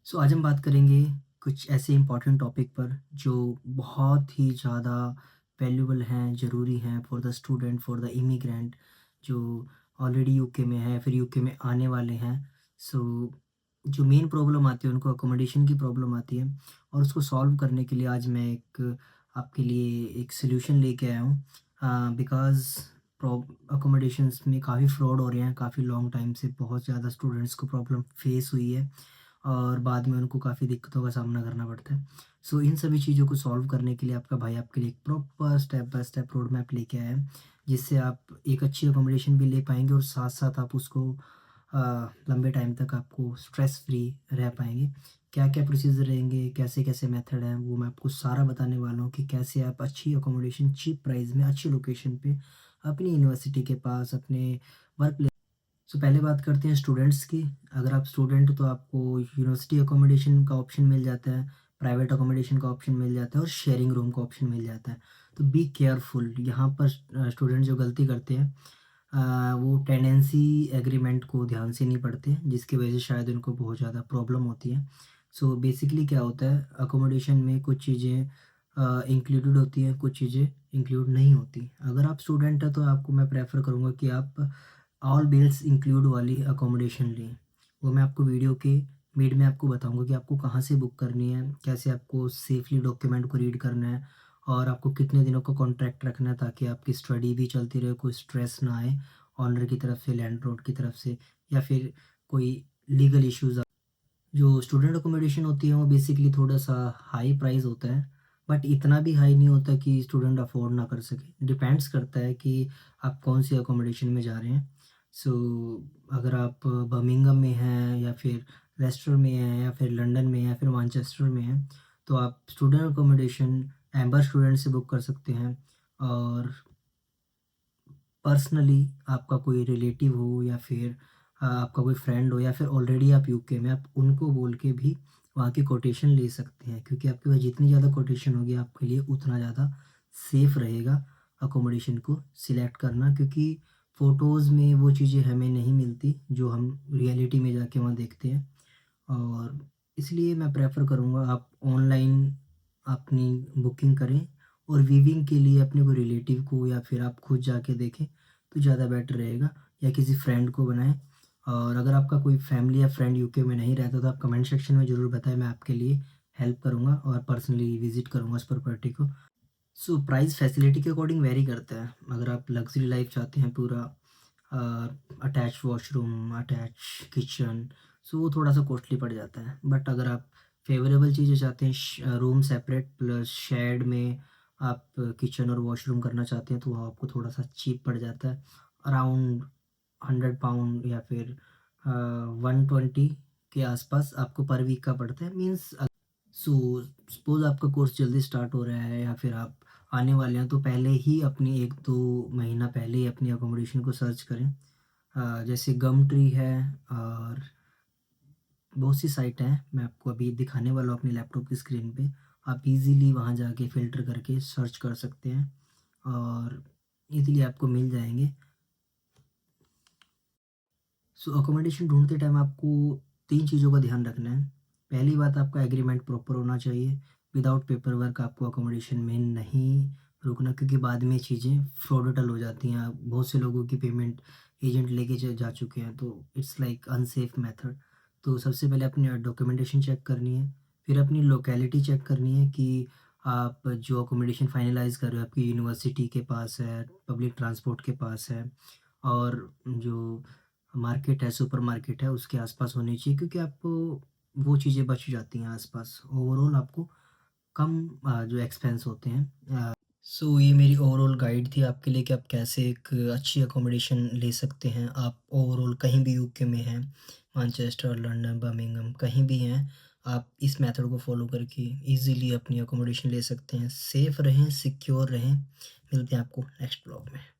आज हम बात करेंगे कुछ ऐसे इम्पोर्टेंट टॉपिक पर जो बहुत ही ज़्यादा वैल्यूबल हैं, ज़रूरी हैं for the student, for the immigrant जो ऑलरेडी यूके में है, फिर यूके में आने वाले हैं। सो जो मेन प्रॉब्लम आती है उनको अकोमोडेशन की प्रॉब्लम आती है और उसको सॉल्व करने के लिए आज मैं एक आपके लिए एक सॉल्यूशन लेके आया हूँ। बिकॉज़ अकोमोडेशंस में काफ़ी फ्रॉड हो रहे हैं, काफ़ी लॉन्ग टाइम से बहुत ज़्यादा स्टूडेंट्स को प्रॉब्लम फेस हुई है और बाद में उनको काफ़ी दिक्कतों का सामना करना पड़ता है। इन सभी चीज़ों को सॉल्व करने के लिए आपका भाई आपके लिए एक proper step by step road map लेके आया है, जिससे आप एक अच्छी अकोमोडेशन भी ले पाएँगे और साथ-साथ आप उसको लंबे टाइम तक आपको स्ट्रेस फ्री रह पाएँगे। क्या-क्या प्रोसीजर रहेंगे, कैसे-कैसे मेथड हैं, वो मैं आपको सारा बताने वाला हूँ कि कैसे आप अच्छी अकोमोडेशन चीप प्राइस में अच्छी लोकेशन पे अपनी यूनिवर्सिटी के पास, अपने वर्क प्लेस। पहले बात करते हैं स्टूडेंट्स की। अगर आप स्टूडेंट हो तो आपको यूनिवर्सिटी अकोमोडेशन का ऑप्शन मिल जाता है, प्राइवेट अकोमोडेशन का ऑप्शन मिल जाता है और शेयरिंग रूम का ऑप्शन मिल जाता है। तो बी केयरफुल, यहाँ पर स्टूडेंट जो गलती करते हैं वो टेनेंसी एग्रीमेंट को ध्यान से नहीं पढ़ते, जिसकी वजह से शायद उनको बहुत ज़्यादा प्रॉब्लम होती है। बेसिकली क्या होता है, अकोमोडेशन में कुछ चीज़ें इंक्लूडेड होती हैं, कुछ चीज़ें इंक्लूड नहीं होती। अगर आप स्टूडेंट हैं तो आपको मैं प्रेफ़र करूँगा कि आप ऑल बिल्स इंक्लूड वाली अकोमोडेशन लें। वो मैं आपको वीडियो के मिड में आपको बताऊँगा कि आपको कहाँ से बुक करनी है, कैसे आपको सेफ़ली डॉक्यूमेंट को रीड करना है और आपको कितने दिनों का कॉन्ट्रैक्ट रखना है ताकि आपकी स्टडी भी चलती रहे, कोई स्ट्रेस ना आए ओनर की तरफ से, लैंडलॉर्ड की तरफ से या फिर कोई लीगल इश्यूज़। जो स्टूडेंट अकोमोडेशन होती है वो बेसिकली थोड़ा-सा हाई प्राइस होता है, बट इतना भी हाई नहीं होता कि स्टूडेंट अफ़ोर्ड ना कर सके। डिपेंड्स करता है कि आप कौन-सी अकोमोडेशन में जा रहे हैं। सो अगर आप बर्मिंघम में हैं या फिर लेस्टर में हैं या फिर लंदन में हैं या फिर मैनचेस्टर में हैं, तो आप स्टूडेंट अकोमोडेशन एम्बर स्टूडेंट से बुक कर सकते हैं। और पर्सनली आपका कोई रिलेटिव हो या फिर आपका कोई फ्रेंड हो या फिर ऑलरेडी आप यूके में, आप उनको बोल के भी वहाँ की कोटेशन ले सकते हैं, क्योंकि आपके पास जितनी ज़्यादा कोटेशन होगी आपके लिए उतना ज़्यादा सेफ रहेगा अकोमोडेशन को सिलेक्ट करना, क्योंकि फ़ोटोज़ में वो चीज़ें हमें नहीं मिलती जो हम रियलिटी में जाके वहाँ देखते हैं। और इसलिए मैं प्रेफ़र करूँगा आप ऑनलाइन अपनी बुकिंग करें और वीविंग के लिए अपने कोई रिलेटिव को या फिर आप खुद जाके देखें तो ज़्यादा बेटर रहेगा, या किसी फ्रेंड को बनाएँ। और अगर आपका कोई फैमिली या फ्रेंड यूके में नहीं रहता तो आप कमेंट सेक्शन में ज़रूर बताएँ, मैं आपके लिए हेल्प करूँगा और पर्सनली विज़िट करूँगा उस प्रॉपर्टी को। प्राइस फैसिलिटी के अकॉर्डिंग वेरी करता है। अगर आप लग्ज़री लाइफ़ चाहते हैं, पूरा अटैच्ड वॉशरूम, अटैच किचन, वो थोड़ा-सा कॉस्टली पड़ जाता है। बट अगर आप फ़ेवरेबल चीज़ें चाहते हैं, रूम सेपरेट प्लस शेयर्ड में आप किचन और वॉशरूम करना चाहते हैं, तो वो आपको थोड़ा-सा चीप पड़ जाता है। अराउंड 100 पाउंड या फिर 120 के आसपास आपको पर वीक का पड़ता है। मीन्स सो सपोज़ आपका कोर्स जल्दी स्टार्ट हो रहा है या फिर आप आने वाले हैं, तो पहले ही अपनी 1-2 महीना पहले ही अपनी अकोमोडेशन को सर्च करें। जैसे गम ट्री है और बहुत सी साइट हैं, मैं आपको अभी दिखाने वाला हूँ अपनी लैपटॉप की स्क्रीन पे। आप इज़िली वहाँ जाके फ़िल्टर करके सर्च कर सकते हैं और ईज़िली आपको मिल जाएँगे। अकोमोडेशन ढूँढते टाइम आपको 3 चीज़ों का ध्यान रखना है। पहली बात, आपका एग्रीमेंट प्रॉपर होना चाहिए। विदाउट पेपर वर्क आपको अकोमोडेशन में नहीं रुकना, क्योंकि बाद में चीज़ें फ्रॉडेटल हो जाती हैं। बहुत से लोगों की पेमेंट एजेंट लेके जा चुके हैं, तो इट्स लाइक अनसेफ मेथड। तो सबसे पहले अपनी डॉक्यूमेंटेशन चेक करनी है, फिर अपनी लोकेलिटी चेक करनी है कि आप जो अकोमोडेशन फाइनलाइज़ कर रहे हो आपकी यूनिवर्सिटी के पास है, पब्लिक ट्रांसपोर्ट के पास है और जो मार्केट है, सुपरमार्केट है, उसके आस-पास होनी चाहिए, क्योंकि आपको वो चीज़ें बच जाती हैं आस-पास। ओवरऑल आपको कम जो एक्सपेंस होते हैं। ये मेरी ओवरऑल गाइड थी आपके लिए कि आप कैसे एक अच्छी अकोमोडेशन ले सकते हैं। आप ओवरऑल कहीं भी यूके में हैं, मैनचेस्टर, लंदन, बर्मिंघम कहीं भी हैं, आप इस मेथड को फ़ॉलो करके ईज़िली अपनी अकोमोडेशन ले सकते हैं। सेफ रहें, सिक्योर रहें। मिलते हैं आपको नेक्स्ट ब्लॉग में।